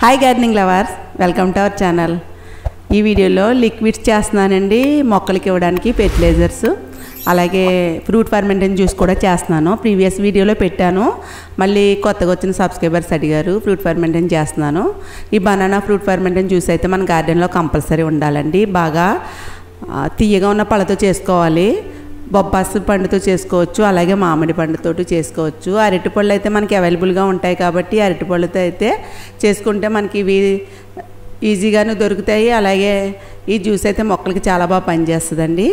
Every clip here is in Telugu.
Hi gardening lovers, welcome to our channel. ఈ వీడియోలో లిక్విడ్స్ చేస్తున్నానండి. మొక్కలకి ఇవ్వడానికి ఫెర్టిలైజర్స్, అలాగే ఫ్రూట్ ఫర్మెంటెడ్ జ్యూస్ కూడా చేస్తున్నాను. ప్రీవియస్ వీడియోలో పెట్టాను, మళ్ళీ కొత్తగా వచ్చిన సబ్స్క్రైబర్స్ అడిగారు. ఫ్రూట్ ఫర్మెంటెడ్ చేస్తున్నాను. ఈ బనానా ఫ్రూట్ ఫర్మెంటెడ్ జ్యూస్ అయితే మన గార్డెన్లో కంపల్సరీ ఉండాలండి. బాగా తీయగా ఉన్న పళ్ళతో చేసుకోవాలి. బొబ్బాసు పండుతో చేసుకోవచ్చు, అలాగే మామిడి పండుతో చేసుకోవచ్చు. అరటిపళ్ళు అయితే మనకి అవైలబుల్గా ఉంటాయి కాబట్టి అరటిపళ్ళతో అయితే చేసుకుంటే మనకి ఇవి ఈజీగానే దొరుకుతాయి. అలాగే ఈ జ్యూస్ అయితే మొక్కలకి చాలా బాగా పనిచేస్తుందండి.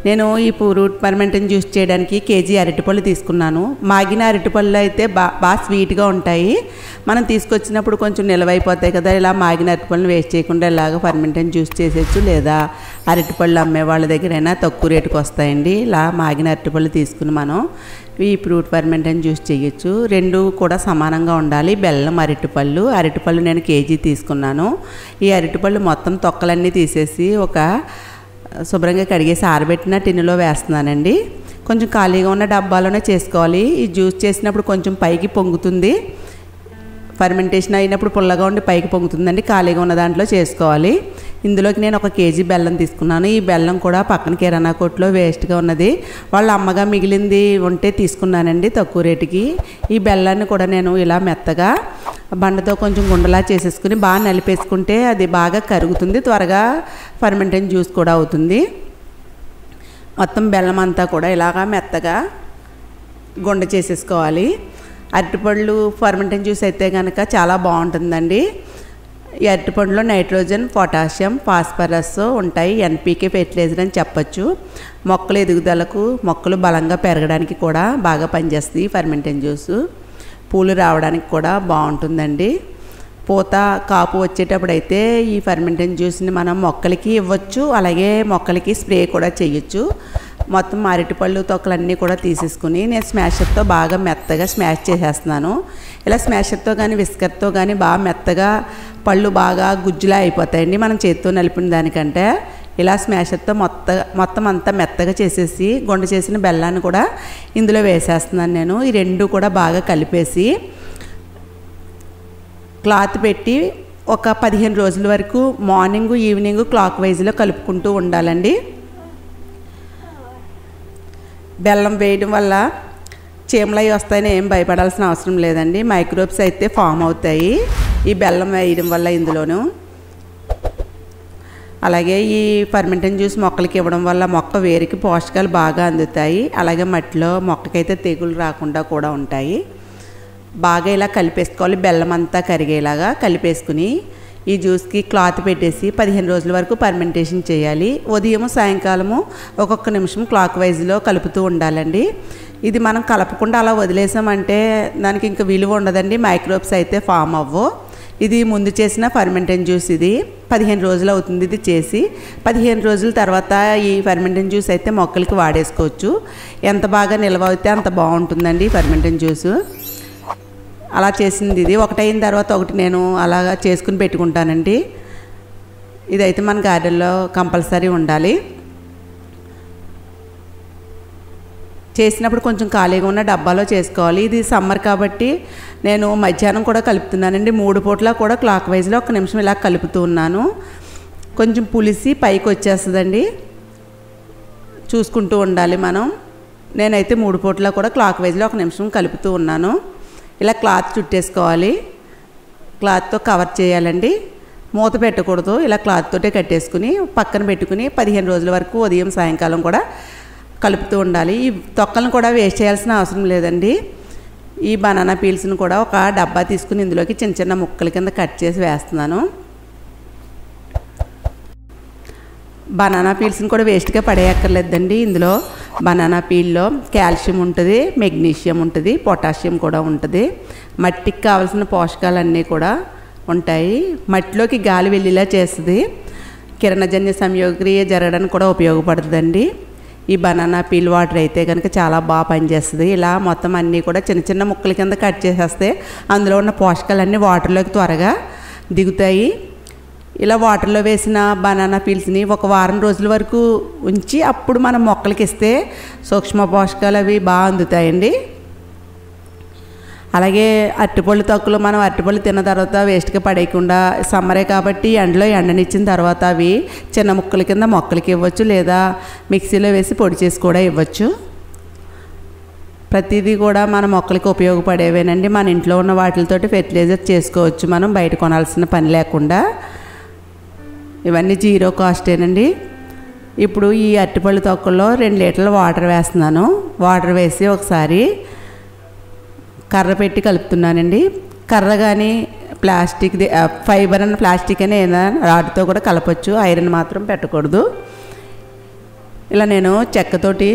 నేను ఈ ఫ్రూట్ ఫర్మెంటెడ్ జ్యూస్ చేయడానికి కేజీ అరటిపళ్ళు తీసుకున్నాను. మాగిన అరటిపళ్ళు అయితే బాగా స్వీట్గా ఉంటాయి. మనం తీసుకొచ్చినప్పుడు కొంచెం నిలవైపోతాయి కదా, ఇలా మాగిన అరటిపళ్ళని వేస్ట్ చేయకుండా ఇలాగ ఫర్మెంటెడ్ జ్యూస్ చేసేచ్చు. లేదా అరటిపళ్ళు అమ్మే వాళ్ళ దగ్గరైనా తక్కువ రేటుకి వస్తాయండి. ఇలా మాగిన అరటిపళ్ళు తీసుకుని మనం ఈ ఫ్రూట్ ఫర్మెంటెడ్ జ్యూస్ చేయొచ్చు. రెండు కూడా సమానంగా ఉండాలి. బెల్లం, అరటిపళ్ళు నేను కేజీ తీసుకున్నాను. ఈ అరటిపళ్ళు మొత్తం తొక్కలన్నీ తీసేసి ఒక శుభ్రంగా కడిగేసి ఆరబెట్టిన టిన్నులో వేస్తున్నానండి. కొంచెం ఖాళీగా ఉన్న డబ్బాలోనే చేసుకోవాలి. ఈ జ్యూస్ చేసినప్పుడు కొంచెం పైకి పొంగుతుంది. ఫర్మెంటేషన్ అయినప్పుడు పుల్లగా ఉండి పైకి పొంగుతుందండి. ఖాళీగా ఉన్న దాంట్లో చేసుకోవాలి. ఇందులోకి నేను ఒక కేజీ బెల్లం తీసుకున్నాను. ఈ బెల్లం కూడా పక్కన కిరాణా కొట్లో వేస్ట్గా ఉన్నది, వాళ్ళ అమ్మగా మిగిలింది ఉంటే తీసుకున్నానండి తక్కువ రేటుకి. ఈ బెల్లాన్ని కూడా నేను ఇలా మెత్తగా బండతో కొంచెం గుండలా చేసేసుకుని బాగా నలిపేసుకుంటే అది బాగా కరుగుతుంది, త్వరగా ఫర్మెంటెడ్ జ్యూస్ కూడా అవుతుంది. మొత్తం బెల్లం అంతా కూడా ఇలాగా మెత్తగా గుండ చేసేసుకోవాలి. అరటిపళ్ళు ఫర్మెంటెడ్ జ్యూస్ అయితే కనుక చాలా బాగుంటుందండి. ఈ అరటిపండులో నైట్రోజన్, పొటాషియం, ఫాస్ఫరస్ ఉంటాయి. ఎన్పీకే ఫెర్టిలైజర్ అని చెప్పచ్చు. మొక్కల ఎదుగుదలకు, మొక్కలు బలంగా పెరగడానికి కూడా బాగా పనిచేస్తుంది ఫర్మెంటెడ్ జ్యూస్. పూలు రావడానికి కూడా బాగుంటుందండి. పూత, కాపు వచ్చేటప్పుడు అయితే ఈ ఫర్మెంటెడ్ జ్యూస్ని మనం మొక్కలకి ఇవ్వచ్చు, అలాగే మొక్కలకి స్ప్రే కూడా చేయొచ్చు. మొత్తం అరటిపళ్ళు తొక్కలన్నీ కూడా తీసేసుకుని నేను స్మాషర్తో బాగా మెత్తగా స్మాష్ చేసేస్తున్నాను. ఇలా స్మాషర్తో కానీ విస్కర్తో కానీ బాగా మెత్తగా పళ్ళు బాగా గుజ్జులా అయిపోతాయండి మనం చేతితో నలిపిన దానికంటే. ఇలా స్మాషర్తో మొత్తం అంతా మెత్తగా చేసేసి గుండ చేసిన బెల్లాన్ని కూడా ఇందులో వేసేస్తున్నాను నేను. ఈ రెండు కూడా బాగా కలిపేసి క్లాత్ పెట్టి ఒక 15 రోజుల వరకు మార్నింగ్, ఈవినింగ్ క్లాక్ వైజ్లో కలుపుకుంటూ ఉండాలండి. బెల్లం వేయడం వల్ల చీమలు అవి వస్తాయని ఏం భయపడాల్సిన అవసరం లేదండి. మైక్రోబ్స్ అయితే ఫామ్ అవుతాయి ఈ బెల్లం వేయడం వల్ల ఇందులోనూ. అలాగే ఈ ఫర్మెంటెడ్ జ్యూస్ మొక్కలకి ఇవ్వడం వల్ల మొక్క వేరికి పోషకాలు బాగా అందుతాయి. అలాగే మట్టిలో మొక్కకైతే తెగులు రాకుండా కూడా ఉంటాయి. బాగా ఇలా కలిపేసుకోవాలి. బెల్లం అంతా కరిగేలాగా కలిపేసుకుని ఈ జ్యూస్కి క్లాత్ పెట్టేసి 15 రోజుల వరకు ఫర్మెంటేషన్ చేయాలి. ఉదయం, సాయంకాలము ఒక్కొక్క నిమిషం క్లాక్ వైజ్లో కలుపుతూ ఉండాలండి. ఇది మనం కలపకుండా అలా వదిలేసామంటే దానికి ఇంకా విలువ ఉండదండి. మైక్రోబ్స్ అయితే ఫామ్ అవ్వవు. ఇది ముందు చేసిన ఫర్మెంటెడ్ జ్యూస్. ఇది 15 రోజులు అవుతుంది ఇది చేసి. 15 రోజుల తర్వాత ఈ ఫర్మెంటెడ్ జ్యూస్ అయితే మొక్కలకి వాడేసుకోవచ్చు. ఎంత బాగా నిల్వ అయితే అంత బాగుంటుందండి ఫర్మెంటెడ్ జ్యూస్. అలా చేసింది ఇది. ఒకటైన తర్వాత ఒకటి నేను అలాగా చేసుకుని పెట్టుకుంటానండి. ఇదైతే మన గార్డెన్లో కంపల్సరీ ఉండాలి. చేసినప్పుడు కొంచెం ఖాళీగా ఉన్న డబ్బాలో చేసుకోవాలి. ఇది సమ్మర్ కాబట్టి నేను మధ్యాహ్నం కూడా కలుపుతున్నానండి. 3 పూట్ల కూడా క్లాక్ వైజ్లో 1 నిమిషం ఇలా కలుపుతూ ఉన్నాను. కొంచెం పులిసి పైకి వచ్చేస్తుందండి, చూసుకుంటూ ఉండాలి మనం. నేనైతే 3 పూట్ల కూడా క్లాక్ వైజ్లో 1 నిమిషం కలుపుతూ ఉన్నాను. ఇలా క్లాత్ చుట్టేసుకోవాలి. క్లాత్తో కవర్ చేయాలండి, మూత పెట్టకూడదు. ఇలా క్లాత్ తోటే కట్టేసుకుని పక్కన పెట్టుకుని 15 రోజుల వరకు ఉదయం, సాయంకాలం కూడా కలుపుతూ ఉండాలి. ఈ తొక్కలను కూడా వేస్ట్ చేయాల్సిన అవసరం లేదండి. ఈ బనానా పీల్స్ని కూడా ఒక డబ్బా తీసుకుని ఇందులోకి చిన్న చిన్న ముక్కల కింద కట్ చేసి వేస్తున్నాను. బనానా పీల్స్ని కూడా వేస్ట్గా పడేయక్కర్లేదండి. ఇందులో బనానా పీల్లో కాల్షియం ఉంటుంది, మెగ్నీషియం ఉంటుంది, పొటాషియం కూడా ఉంటుంది. మట్టికి కావాల్సిన పోషకాలన్నీ కూడా ఉంటాయి. మట్టిలోకి గాలి వెళ్ళేలా చేస్తుంది. కిరణజన్య సంయోగక్రియ జరగడానికి కూడా ఉపయోగపడుతుందండి. ఈ బనానా పీల్ వాటర్ అయితే కనుక చాలా బాగా పనిచేస్తుంది. ఇలా మొత్తం అన్నీ కూడా చిన్న చిన్న ముక్కల కింద కట్ చేసేస్తే అందులో ఉన్న పోషకాలన్నీ వాటర్లోకి త్వరగా దిగుతాయి. ఇలా వాటర్లో వేసిన బనానా పీల్స్ని ఒక వారం రోజుల వరకు ఉంచి అప్పుడు మనం మొక్కలకి ఇస్తే సూక్ష్మ పోషకాలు అవి బాగా అందుతాయండి. అలాగే అరటిపళ్ళు తొక్కలు మనం అరటిపళ్ళు తిన్న తర్వాత వేస్ట్గా పడేయకుండా సమ్మరే కాబట్టి ఎండలో ఎండనిచ్చిన తర్వాత అవి చిన్న ముక్కల కింద మొక్కలకి ఇవ్వచ్చు, లేదా మిక్సీలో వేసి పొడి చేసి కూడా ఇవ్వచ్చు. ప్రతిదీ కూడా మన మొక్కలకి ఉపయోగపడేవేనండి. మన ఇంట్లో ఉన్న వాటితోటి ఫెర్టిలైజర్ చేసుకోవచ్చు మనం, బయట కొనాల్సిన పని లేకుండా. ఇవన్నీ జీరో కాస్టేనండి. ఇప్పుడు ఈ అరటిపళ్ళు తొక్కల్లో 2 లీటర్ల వాటర్ వేస్తున్నాను. వాటర్ వేసి ఒకసారి కర్ర పెట్టి కలుపుతున్నానండి. కర్ర కానీ ప్లాస్టిక్ది ఫైబర్ అన్న ప్లాస్టిక్ అని ఏదైనా రాడ్తో కూడా కలపచ్చు, ఐరన్ మాత్రం పెట్టకూడదు. ఇలా నేను చెక్కతోటి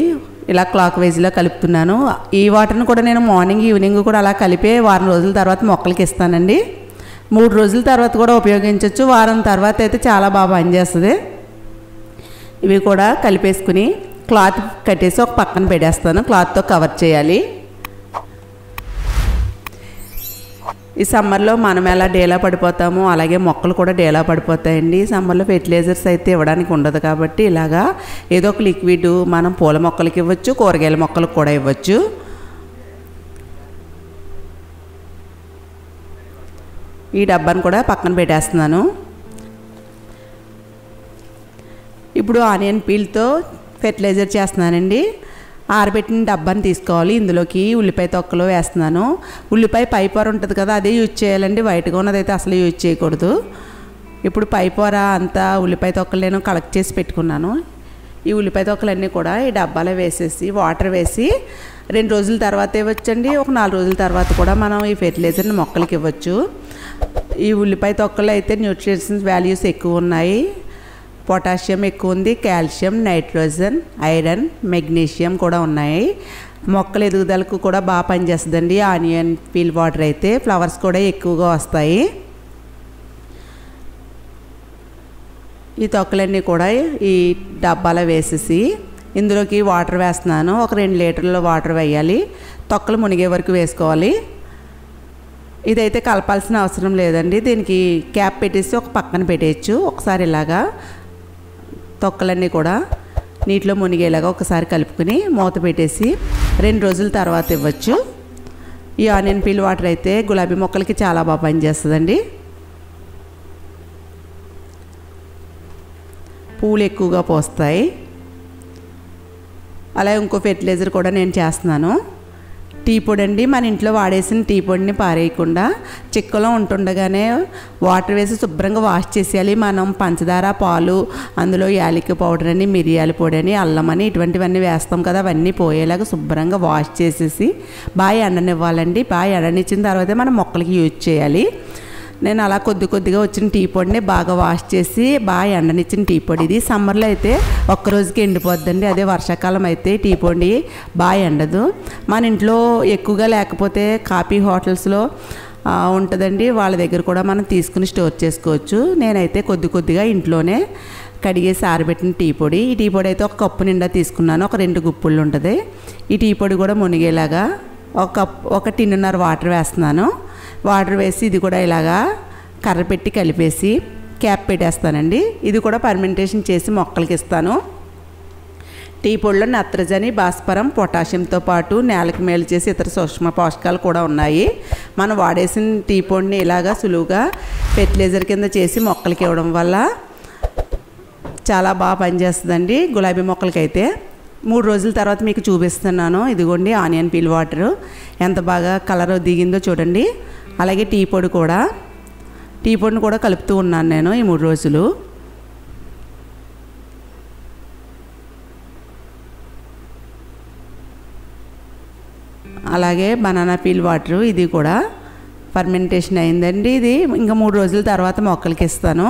ఇలా క్లాక్ వైజ్లో కలుపుతున్నాను. ఈ వాటర్ని కూడా నేను మార్నింగ్ ఈవినింగ్ కూడా అలా కలిపే వారం రోజుల తర్వాత మొక్కలకి ఇస్తానండి. 3 రోజుల తర్వాత కూడా ఉపయోగించవచ్చు. వారం తర్వాత అయితే చాలా బాగా పనిచేస్తుంది. ఇవి కూడా కలిపేసుకుని క్లాత్ కట్టేసి ఒక పక్కన పెట్టేస్తాను. క్లాత్తో కవర్ చేయాలి. ఈ సమ్మర్లో మనం ఎలా డేలా పడిపోతామో అలాగే మొక్కలు కూడా డేలా పడిపోతాయండి. సమ్మర్లో ఫెర్టిలైజర్స్ అయితే ఇవ్వడానికి ఉండదు కాబట్టి ఇలాగా ఏదో ఒక లిక్విడ్ మనం పూల మొక్కలకి ఇవ్వచ్చు, కూరగాయల మొక్కలకు కూడా ఇవ్వచ్చు. ఈ డబ్బాను కూడా పక్కన పెట్టేస్తున్నాను. ఇప్పుడు ఆనియన్ పీల్తో ఫెర్టిలైజర్ చేస్తున్నానండి. ఆరబెట్టిన డబ్బాని తీసుకోవాలి. ఇందులోకి ఉల్లిపాయ తొక్కలు వేస్తున్నాను. ఉల్లిపాయ పైపొర ఉంటుంది కదా, అదే యూజ్ చేయాలండి. వైట్గా ఉన్నదైతే అసలు యూజ్ చేయకూడదు. ఇప్పుడు పైపొర అంతా ఉల్లిపాయ తొక్కలు నేను కలెక్ట్ చేసి పెట్టుకున్నాను. ఈ ఉల్లిపాయ తొక్కలన్నీ కూడా ఈ డబ్బాలో వేసేసి వాటర్ వేసి 2 రోజుల తర్వాత ఇవ్వచ్చండి. ఒక 4 రోజుల తర్వాత కూడా మనం ఈ ఫెర్టిలైజర్ని మొక్కలకి ఇవ్వచ్చు. ఈ ఉల్లిపాయ తొక్కలు అయితే న్యూట్రిషన్స్ వాల్యూస్ ఎక్కువ ఉన్నాయి. పొటాషియం ఎక్కువ ఉంది, కాల్షియం, నైట్రోజన్, ఐరన్, మెగ్నీషియం కూడా ఉన్నాయి. మొక్కల ఎదుగుదలకు కూడా బాగా పనిచేస్తుందండి ఆనియన్ పీల్ వాటర్ అయితే. ఫ్లవర్స్ కూడా ఎక్కువగా వస్తాయి. ఈ తొక్కలన్నీ కూడా ఈ డబ్బాలో వేసేసి ఇందులోకి వాటర్ వేస్తున్నాను. ఒక 2 లీటర్ల వాటర్ వేయాలి. తొక్కలు మునిగే వరకు వేసుకోవాలి. ఇదైతే కలపాల్సిన అవసరం లేదండి. దీనికి క్యాప్ పెట్టేసి ఒక పక్కన పెట్టేయచ్చు. ఒకసారి ఇలాగా తొక్కలన్నీ కూడా నీటిలో మునిగేలాగా ఒకసారి కలుపుకొని మూత పెట్టేసి 2 రోజుల తర్వాత ఇవ్వచ్చు. ఈ ఆనియన్ పీల్ వాటర్ అయితే గులాబీ మొక్కలకి చాలా బాగా పనిచేస్తుందండి. పూలు ఎక్కువగా పోస్తాయి. అలాగే ఇంకో ఫెర్టిలైజర్ కూడా నేను చేస్తున్నాను. టీ పొడి అండి. మన ఇంట్లో వాడేసిన టీ పొడిని పారేయకుండా చిక్కలో ఉంటుండగానే వాటర్ వేసి శుభ్రంగా వాష్ చేసేయాలి. మనం పంచదార, పాలు, అందులో యాలక్కి పౌడర్ అని, మిరియాల పొడి అని, అల్లం అని ఇటువంటివన్నీ వేస్తాం కదా, అవన్నీ పోయేలాగా శుభ్రంగా వాష్ చేసేసి బాగా ఎండనివ్వాలండి. బాగా ఎండనిచ్చిన తర్వాతే మనం మొక్కలకి యూజ్ చేయాలి. నేను అలా కొద్దిగా వచ్చిన టీ పొడిని బాగా వాష్ చేసి బాగా ఎండనిచ్చిన టీ పొడి. ఇది సమ్మర్లో అయితే ఒక్కరోజుకి ఎండిపోద్దండి. అదే వర్షాకాలం అయితే టీ పొడి బాగా ఎండదు. మన ఇంట్లో ఎక్కువగా లేకపోతే కాఫీ హోటల్స్లో ఉంటుందండి, వాళ్ళ దగ్గర కూడా మనం తీసుకుని స్టోర్ చేసుకోవచ్చు. నేనైతే కొద్దిగా ఇంట్లోనే కడిగేసి ఆరబెట్టిన టీ పొడి. ఈ టీ పొడి అయితే ఒక కప్పు నిండా తీసుకున్నాను. ఒక 2 గుప్పులు ఉంటుంది. ఈ టీ పొడి కూడా మునిగేలాగా ఒక టిన్నున్నర వాటర్ వేస్తున్నాను. వాటర్ వేసి ఇది కూడా ఇలాగా కర్ర పెట్టి కలిపేసి క్యాప్ పెట్టేస్తానండి. ఇది కూడా పర్మెంటేషన్ చేసి మొక్కలకి ఇస్తాను. టీ పొడిలో నత్రజని, భాస్వరం, పొటాషియంతో పాటు నేలకు మేలు చేసి ఇతర సూక్ష్మ పోషకాలు కూడా ఉన్నాయి. మనం వాడేసిన టీ పొడిని ఇలాగా సులువుగా ఫెర్టిలైజర్ కింద చేసి మొక్కలకి ఇవ్వడం వల్ల చాలా బాగా పనిచేస్తుందండి గులాబీ మొక్కలకైతే. 3 రోజుల తర్వాత మీకు చూపిస్తున్నాను. ఇదిగోండి ఆనియన్ పీల్ వాటర్ ఎంత బాగా కలర్ దిగిందో చూడండి. అలాగే టీ పొడిని కూడా కలుపుతూ ఉన్నాను నేను ఈ 3 రోజులు. అలాగే బనానా పీల్ వాటర్ ఇది కూడా ఫర్మెంటేషన్ అయిందండి. ఇది ఇంకా 3 రోజుల తర్వాత మొక్కలకి ఇస్తాను.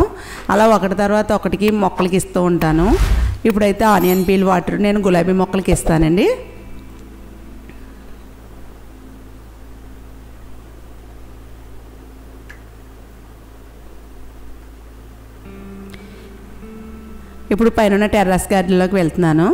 అలా ఒకటి తర్వాత ఒకటికి మొక్కలకి ఇస్తూ ఉంటాను. ఇప్పుడైతే ఆనియన్ పీల్ వాటర్ నేను గులాబీ మొక్కలకి ఇస్తానండి. ఇప్పుడు పైన టెర్రస్ గార్డెన్లోకి వెళ్తున్నాను.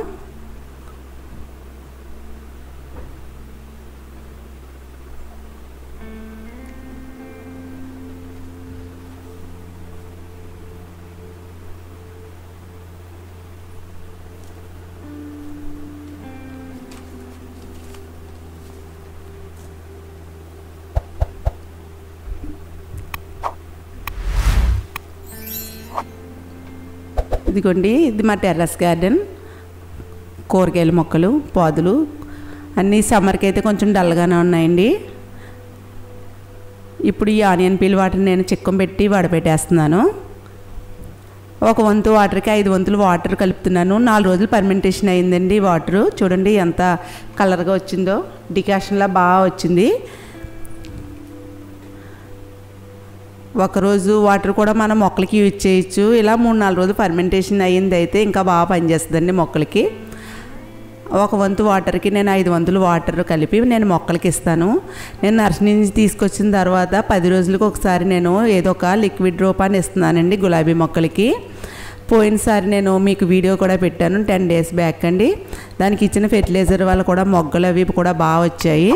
ఇదిగోండి, ఇది మా టెర్రస్ గార్డెన్. కూరగాయల మొక్కలు, పాదులు అన్నీ సమ్మర్కి అయితే కొంచెం డల్గానే ఉన్నాయండి. ఇప్పుడు ఈ ఆనియన్ పీల్ వాటర్ని నేను చిక్కం పెట్టి వడపెట్టేస్తున్నాను. ఒక వంతు వాటర్కి 5 వంతులు వాటర్ కలుపుతున్నాను. 4 రోజులు ఫర్మెంటేషన్ అయిందండి వాటరు. చూడండి ఎంత కలర్గా వచ్చిందో, డికాషన్లా బాగా వచ్చింది. ఒకరోజు వాటర్ కూడా మనం మొక్కలకి యూజ్ చేయొచ్చు. ఇలా 3-4 రోజులు ఫర్మెంటేషన్ అయ్యింది అయితే ఇంకా బాగా పనిచేస్తుందండి మొక్కలకి. ఒక వంతు వాటర్కి నేను 5 వంతులు వాటర్ కలిపి నేను మొక్కలకి ఇస్తాను. నేను నర్సరీ నుంచి తీసుకొచ్చిన తర్వాత 10 రోజులకు ఒకసారి నేను ఏదో ఒక లిక్విడ్ రూపాన్ని ఇస్తున్నానండి గులాబీ మొక్కలకి. పోయినసారి నేను మీకు వీడియో కూడా పెట్టాను 10 డేస్ బ్యాక్ అండి. దానికి ఇచ్చిన ఫెర్టిలైజర్ వల్ల కూడా మొగ్గలు అవి కూడా బాగా వచ్చాయి.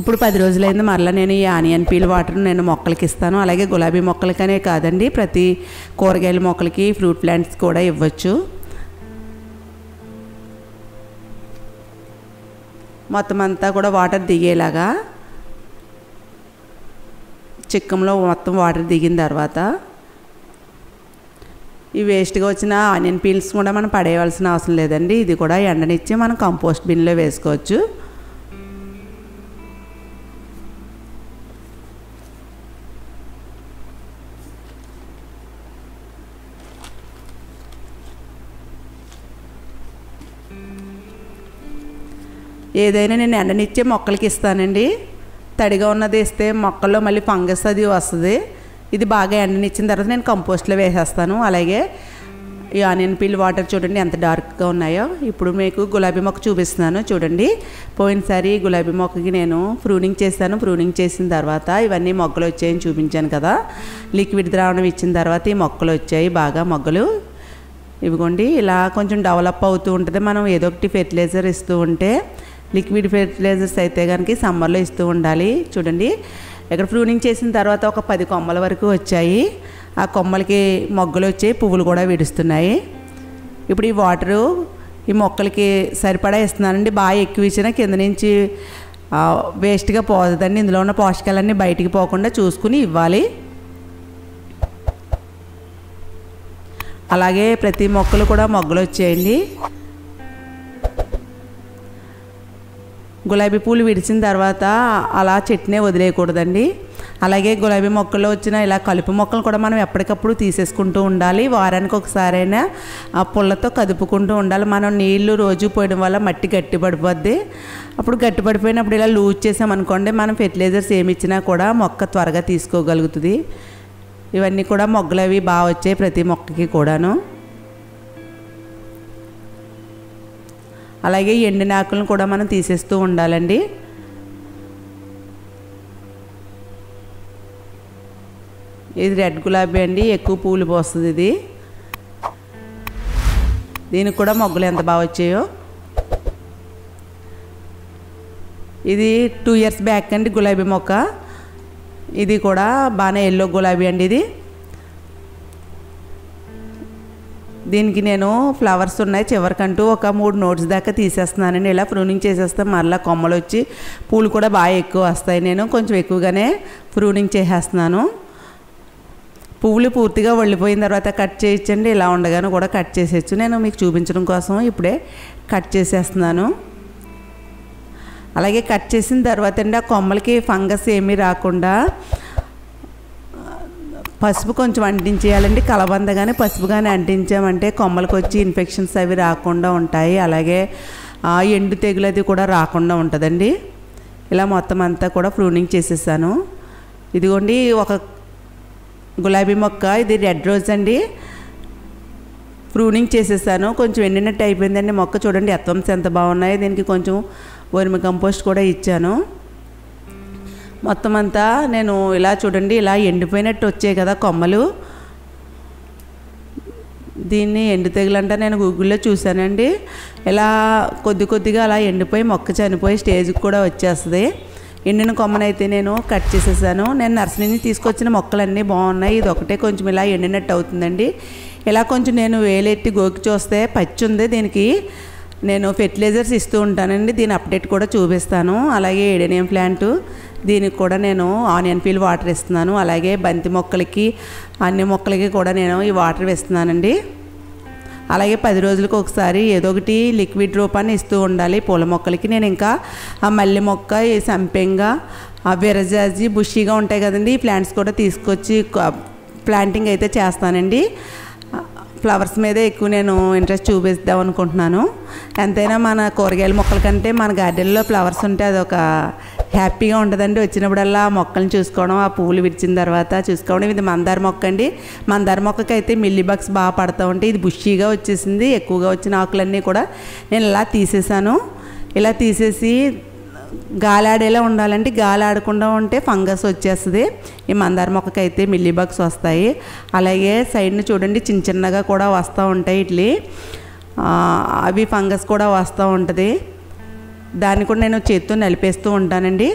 ఇప్పుడు 10 రోజులైంది మరలా నేను ఈ ఆనియన్ పీల్ వాటర్ నేను మొక్కలకి ఇస్తాను. అలాగే గులాబీ మొక్కలకనే కాదండి, ప్రతి కూరగాయల మొక్కలకి, ఫ్రూట్ ప్లాంట్స్ కూడా ఇవ్వచ్చు. మొత్తం అంతా కూడా వాటర్ దిగేలాగా చిక్కంలో మొత్తం వాటర్ దిగిన తర్వాత ఈ వేస్ట్గా వచ్చిన ఆనియన్ పీల్స్ కూడా మనం పడేయవలసిన అవసరం లేదండి. ఇది కూడా ఎండనిచ్చి మనం కంపోస్ట్ బిన్లో వేసుకోవచ్చు. ఏదైనా నేను ఎండనిచ్చే మొక్కలకి ఇస్తానండి. తడిగా ఉన్నది ఇస్తే మొక్కల్లో మళ్ళీ ఫంగస్ అది వస్తుంది. ఇది బాగా ఎండనిచ్చిన తర్వాత నేను కంపోస్ట్లో వేసేస్తాను. అలాగే ఈ ఆనియన్ పీల్ వాటర్ చూడండి ఎంత డార్క్గా ఉన్నాయో. ఇప్పుడు మీకు గులాబీ మొక్క చూపిస్తున్నాను చూడండి. పోయినసారి గులాబీ మొక్కకి నేను ప్రూనింగ్ చేశాను. ప్రూనింగ్ చేసిన తర్వాత ఇవన్నీ మొగ్గలు వచ్చాయని చూపించాను కదా. లిక్విడ్ ద్రావణం ఇచ్చిన తర్వాత ఈ మొక్కలు వచ్చాయి బాగా మొగ్గలు. ఇవిగోండి ఇలా కొంచెం డెవలప్ అవుతూ ఉంటుంది. మనం ఏదో ఒకటి ఫెర్టిలైజర్ ఇస్తూ ఉంటే, లిక్విడ్ ఫెర్టిలైజర్స్ అయితే కనుక సమ్మర్లో ఇస్తూ ఉండాలి. చూడండి ఇక్కడ ప్రూనింగ్ చేసిన తర్వాత ఒక 10 కొమ్మల వరకు వచ్చాయి. ఆ కొమ్మలకి మొగ్గలు వచ్చాయి, పువ్వులు కూడా విడుస్తున్నాయి. ఇప్పుడు ఈ వాటరు ఈ మొక్కలకి సరిపడా ఇస్తున్నానండి. బాగా ఎక్కువ ఇచ్చినా కింద నుంచి వేస్ట్గా పోతుందండి. ఇందులో ఉన్న పోషకాలన్నీ బయటికి పోకుండా చూసుకుని ఇవ్వాలి. అలాగే ప్రతి మొక్కలు కూడా మొగ్గలు వచ్చేయండి. గులాబీ పూలు విడిచిన తర్వాత అలా చెట్టునే వదిలేయకూడదండి. అలాగే గులాబీ మొక్కల్లో వచ్చిన ఇలా కలుపు మొక్కలు కూడా మనం ఎప్పటికప్పుడు తీసేసుకుంటూ ఉండాలి. వారానికి ఒకసారైనా ఆ పుల్లతో కదుపుకుంటూ ఉండాలి. మనం నీళ్లు రోజు పోయడం వల్ల మట్టి గట్టిపడిపోద్ది. అప్పుడు గట్టిపడిపోయినప్పుడు ఇలా లూజ్ చేసామనుకోండి, మనం ఫెర్టిలైజర్స్ ఏమి ఇచ్చినా కూడా మొక్క త్వరగా తీసుకోగలుగుతుంది. ఇవన్నీ కూడా మొగ్గలు అవి బాగా వచ్చాయి ప్రతి మొక్కకి కూడాను. అలాగే ఎండిన ఆకులను కూడా మనం తీసేస్తూ ఉండాలండి. ఇది రెడ్ గులాబీ అండి, ఎక్కువ పూలు పోస్తుంది ఇది. దీనికి కూడా మొగ్గలు ఎంత బాగా వచ్చాయో. ఇది 2 ఇయర్స్ బ్యాక్ అండి గులాబీ మొక్క. ఇది కూడా బాగానే ఎల్లో గులాబీ అండి ఇది. దీనికి నేను ఫ్లవర్స్ ఉన్నాయి చివరికంటూ ఒక 3 నోట్స్ దాకా తీసేస్తున్నానండి. ఇలా ప్రూనింగ్ చేసేస్తే మరలా కొమ్మలు వచ్చి పూలు కూడా బాగా ఎక్కువ వస్తాయి. నేను కొంచెం ఎక్కువగానే ప్రూనింగ్ చేసేస్తున్నాను. పువ్వులు పూర్తిగా వళ్ళిపోయిన తర్వాత కట్ చేయొచ్చండి. ఇలా ఉండగానే కూడా కట్ చేసేయచ్చు. నేను మీకు చూపించడం కోసం ఇప్పుడే కట్ చేసేస్తున్నాను. అలాగే కట్ చేసిన తర్వాత అండి ఆ కొమ్మలకి ఫంగస్ ఏమీ రాకుండా పసుపు కొంచెం అంటించేయాలండి. కలబంద కానీ పసుపు కానీ అంటించామంటే కొమ్మలకు వచ్చి ఇన్ఫెక్షన్స్ అవి రాకుండా ఉంటాయి. అలాగే ఎండు తెగులు అది కూడా రాకుండా ఉంటుందండి. ఇలా మొత్తం అంతా కూడా ప్రూనింగ్ చేసేసాను. ఇదిగోండి ఒక గులాబీ మొక్క, ఇది రెడ్ రోజ్ అండి. ప్రూనింగ్ చేసేసాను. కొంచెం ఎండినట్టు అయిపోయిందండి మొక్క. చూడండి ఎత్వంస్ ఎంత బాగున్నాయి. దీనికి కొంచెం వర్మి కంపోస్ట్ కూడా ఇచ్చాను. మొత్తం అంతా నేను ఇలా చూడండి ఇలా ఎండిపోయినట్టు వచ్చాయి కదా కొమ్మలు. దీన్ని ఎండు తెగులంట నేను గూగుల్లో చూశానండి. ఇలా కొద్దిగా అలా ఎండిపోయి మొక్క చనిపోయి స్టేజ్కి కూడా వచ్చేస్తుంది. ఎండిన కొమ్మనైతే నేను కట్ చేసేసాను. నేను నర్సరీ నుంచి తీసుకొచ్చిన మొక్కలన్నీ బాగున్నాయి. ఇది ఒకటే కొంచెం ఇలా ఎండినట్టు అవుతుందండి. ఇలా కొంచెం నేను వేలెట్టి గోకి చూస్తే పచ్చి ఉంది. దీనికి నేను ఫెర్టిలైజర్స్ ఇస్తూ ఉంటానండి. దీని అప్డేట్ కూడా చూపిస్తాను. అలాగే ఏడేనియం ప్లాంట్ దీనికి కూడా నేను ఆనియన్ పీల్ వాటర్ ఇస్తున్నాను. అలాగే బంతి మొక్కలకి అన్ని మొక్కలకి కూడా నేను ఈ వాటర్ వేస్తున్నానండి. అలాగే 10 రోజులకు ఒకసారి ఏదో ఒకటి లిక్విడ్ రూపాన్ని ఇస్తూ ఉండాలి పూల మొక్కలకి. నేను ఇంకా ఆ మల్లె మొక్క, ఈ సంపెంగ, ఆ విరజాజి బుషీగా ఉంటాయి కదండి, ఈ ప్లాంట్స్ కూడా తీసుకొచ్చి ప్లాంటింగ్ అయితే చేస్తానండి. ఫ్లవర్స్ మీద ఎక్కువ నేను ఇంట్రెస్ట్ చూపిద్దాం అనుకుంటున్నాను. ఎంతైనా మన కూరగాయల మొక్కల కంటే మన గార్డెన్లో ఫ్లవర్స్ ఉంటే అదొక హ్యాపీగా ఉంటుందండి. వచ్చినప్పుడల్లా ఆ మొక్కలను చూసుకోవడం, ఆ పువ్వులు విరిచిన తర్వాత చూసుకోవడం. ఇది మందార మొక్క అండి. మందార మొక్కకి అయితే మిల్లీ బగ్స్ బాగా పడుతూ ఉంటాయి. ఇది బుషీగా వచ్చేసింది. ఎక్కువగా వచ్చిన ఆకులన్నీ కూడా నేను ఇలా తీసేసాను. ఇలా తీసేసి గాలి ఆడేలా ఉండాలంటే, గాలి ఆడకుండా ఉంటే ఫంగస్ వచ్చేస్తుంది. ఈ మందార మొక్కకి అయితే మిల్లీ బగ్స్ వస్తాయి. అలాగే సైడ్ని చూడండి చిన్న చిన్నగా కూడా వస్తూ ఉంటాయి ఇట్లా, అవి ఫంగస్ కూడా వస్తూ ఉంటుంది. దాన్ని కూడా నేను చేత్తో నలిపేస్తూ ఉంటానండి.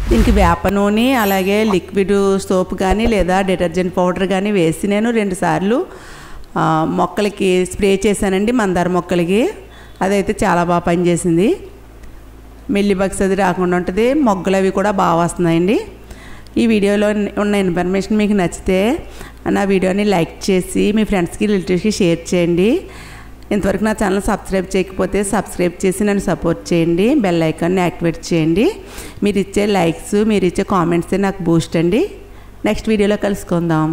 దీనికి వేప నూనె అలాగే లిక్విడ్ సోప్ కానీ లేదా డిటర్జెంట్ పౌడర్ కానీ వేసి నేను 2 సార్లు మొక్కలకి స్ప్రే చేశానండి. మందార మొక్కలకి అదైతే చాలా బాగా పనిచేసింది. మిల్లీ బగ్స్ అది రాకుండా ఉంటుంది. మొగ్గలు అవి కూడా బాగా వస్తున్నాయండి. ఈ వీడియోలో ఉన్న ఇన్ఫర్మేషన్ మీకు నచ్చితే నా వీడియోని లైక్ చేసి మీ ఫ్రెండ్స్కి రిలేటివ్స్కి షేర్ చేయండి. ఇంతవరకు నా ఛానల్ సబ్స్క్రైబ్ చేయకపోతే సబ్స్క్రైబ్ చేసి నన్ను సపోర్ట్ చేయండి. బెల్ ఐకాన్ని యాక్టివేట్ చేయండి. మీరు ఇచ్చే లైక్స్, మీరు ఇచ్చే కామెంట్సే నాకు బూస్ట్ అండి. నెక్స్ట్ వీడియోలో కలుసుకుందాం.